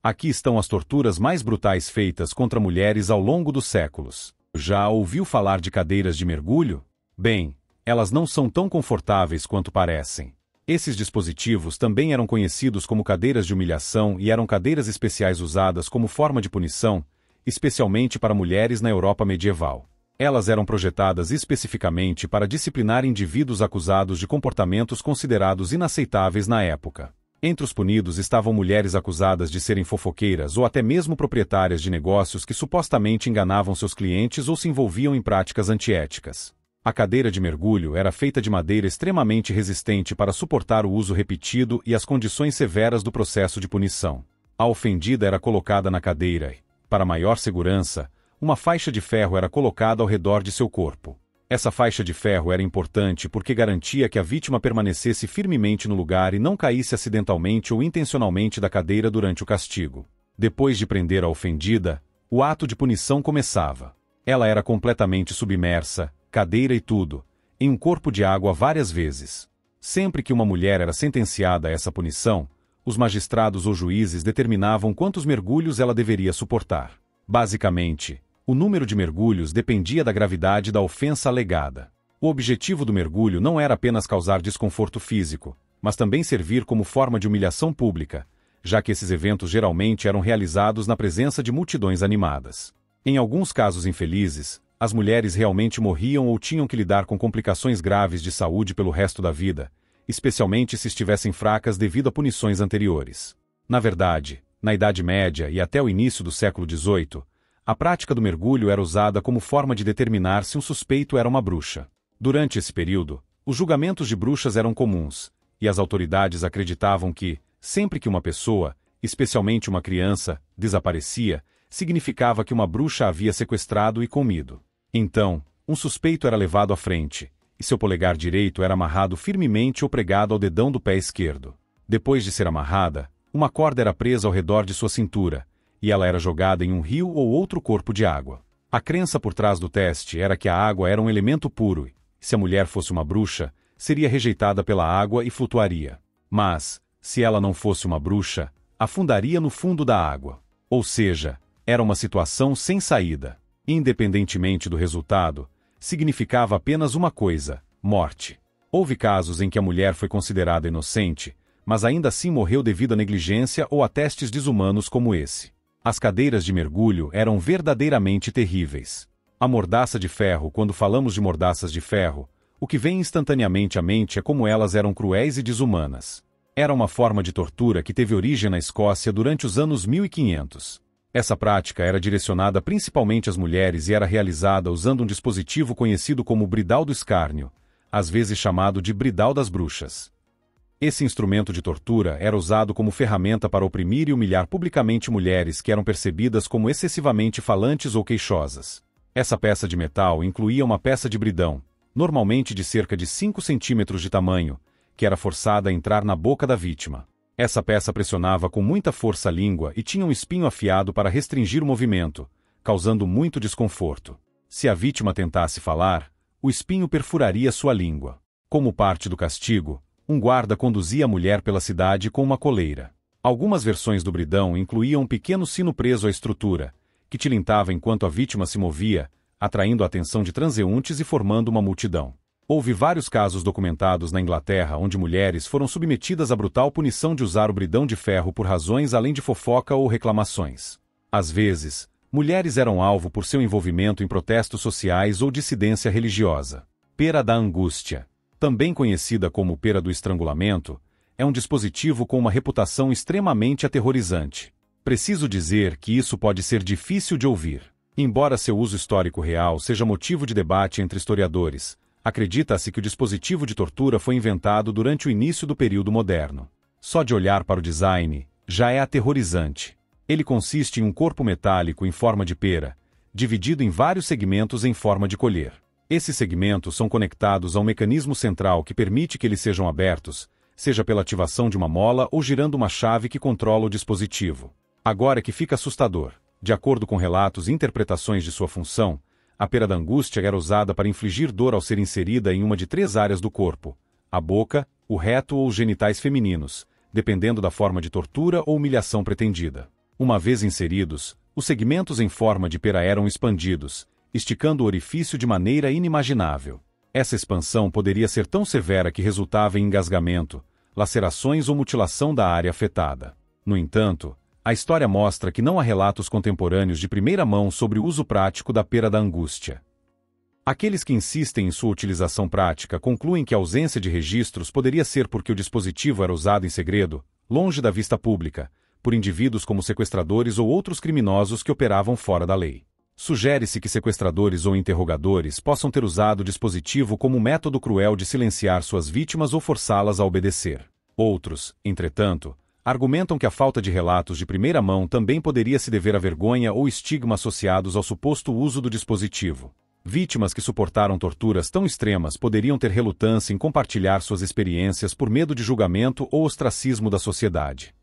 Aqui estão as torturas mais brutais feitas contra mulheres ao longo dos séculos. Já ouviu falar de cadeiras de mergulho? Bem, elas não são tão confortáveis quanto parecem. Esses dispositivos também eram conhecidos como cadeiras de humilhação e eram cadeiras especiais usadas como forma de punição, especialmente para mulheres na Europa medieval. Elas eram projetadas especificamente para disciplinar indivíduos acusados de comportamentos considerados inaceitáveis na época. Entre os punidos estavam mulheres acusadas de serem fofoqueiras ou até mesmo proprietárias de negócios que supostamente enganavam seus clientes ou se envolviam em práticas antiéticas. A cadeira de mergulho era feita de madeira extremamente resistente para suportar o uso repetido e as condições severas do processo de punição. A ofendida era colocada na cadeira e, para maior segurança, uma faixa de ferro era colocada ao redor de seu corpo. Essa faixa de ferro era importante porque garantia que a vítima permanecesse firmemente no lugar e não caísse acidentalmente ou intencionalmente da cadeira durante o castigo. Depois de prender a ofendida, o ato de punição começava. Ela era completamente submersa, cadeira e tudo, em um corpo de água várias vezes. Sempre que uma mulher era sentenciada a essa punição, os magistrados ou juízes determinavam quantos mergulhos ela deveria suportar. Basicamente, o número de mergulhos dependia da gravidade da ofensa alegada. O objetivo do mergulho não era apenas causar desconforto físico, mas também servir como forma de humilhação pública, já que esses eventos geralmente eram realizados na presença de multidões animadas. Em alguns casos infelizes, as mulheres realmente morriam ou tinham que lidar com complicações graves de saúde pelo resto da vida, especialmente se estivessem fracas devido a punições anteriores. Na verdade, na Idade Média e até o início do século XVIII, a prática do mergulho era usada como forma de determinar se um suspeito era uma bruxa. Durante esse período, os julgamentos de bruxas eram comuns, e as autoridades acreditavam que, sempre que uma pessoa, especialmente uma criança, desaparecia, significava que uma bruxa a havia sequestrado e comido. Então, um suspeito era levado à frente, e seu polegar direito era amarrado firmemente ou pregado ao dedão do pé esquerdo. Depois de ser amarrada, uma corda era presa ao redor de sua cintura, e ela era jogada em um rio ou outro corpo de água. A crença por trás do teste era que a água era um elemento puro e, se a mulher fosse uma bruxa, seria rejeitada pela água e flutuaria. Mas, se ela não fosse uma bruxa, afundaria no fundo da água. Ou seja, era uma situação sem saída. Independentemente do resultado, significava apenas uma coisa: morte. Houve casos em que a mulher foi considerada inocente, mas ainda assim morreu devido à negligência ou a testes desumanos como esse. As cadeiras de mergulho eram verdadeiramente terríveis. A mordaça de ferro, quando falamos de mordaças de ferro, o que vem instantaneamente à mente é como elas eram cruéis e desumanas. Era uma forma de tortura que teve origem na Escócia durante os anos 1500. Essa prática era direcionada principalmente às mulheres e era realizada usando um dispositivo conhecido como bridal do escárnio, às vezes chamado de bridal das bruxas. Esse instrumento de tortura era usado como ferramenta para oprimir e humilhar publicamente mulheres que eram percebidas como excessivamente falantes ou queixosas. Essa peça de metal incluía uma peça de bridão, normalmente de cerca de 5 centímetros de tamanho, que era forçada a entrar na boca da vítima. Essa peça pressionava com muita força a língua e tinha um espinho afiado para restringir o movimento, causando muito desconforto. Se a vítima tentasse falar, o espinho perfuraria sua língua. Como parte do castigo, um guarda conduzia a mulher pela cidade com uma coleira. Algumas versões do bridão incluíam um pequeno sino preso à estrutura, que tilintava enquanto a vítima se movia, atraindo a atenção de transeuntes e formando uma multidão. Houve vários casos documentados na Inglaterra onde mulheres foram submetidas à brutal punição de usar o bridão de ferro por razões além de fofoca ou reclamações. Às vezes, mulheres eram alvo por seu envolvimento em protestos sociais ou dissidência religiosa. Pera da angústia, também conhecida como pera do estrangulamento, é um dispositivo com uma reputação extremamente aterrorizante. Preciso dizer que isso pode ser difícil de ouvir. Embora seu uso histórico real seja motivo de debate entre historiadores, acredita-se que o dispositivo de tortura foi inventado durante o início do período moderno. Só de olhar para o design, já é aterrorizante. Ele consiste em um corpo metálico em forma de pera, dividido em vários segmentos em forma de colher. Esses segmentos são conectados a um mecanismo central que permite que eles sejam abertos, seja pela ativação de uma mola ou girando uma chave que controla o dispositivo. Agora é que fica assustador. De acordo com relatos e interpretações de sua função, a pera da angústia era usada para infligir dor ao ser inserida em uma de 3 áreas do corpo: a boca, o reto ou os genitais femininos, dependendo da forma de tortura ou humilhação pretendida. Uma vez inseridos, os segmentos em forma de pera eram expandidos, esticando o orifício de maneira inimaginável. Essa expansão poderia ser tão severa que resultava em engasgamento, lacerações ou mutilação da área afetada. No entanto, a história mostra que não há relatos contemporâneos de primeira mão sobre o uso prático da pera da angústia. Aqueles que insistem em sua utilização prática concluem que a ausência de registros poderia ser porque o dispositivo era usado em segredo, longe da vista pública, por indivíduos como sequestradores ou outros criminosos que operavam fora da lei. Sugere-se que sequestradores ou interrogadores possam ter usado o dispositivo como um método cruel de silenciar suas vítimas ou forçá-las a obedecer. Outros, entretanto, argumentam que a falta de relatos de primeira mão também poderia se dever à vergonha ou estigma associados ao suposto uso do dispositivo. Vítimas que suportaram torturas tão extremas poderiam ter relutância em compartilhar suas experiências por medo de julgamento ou ostracismo da sociedade.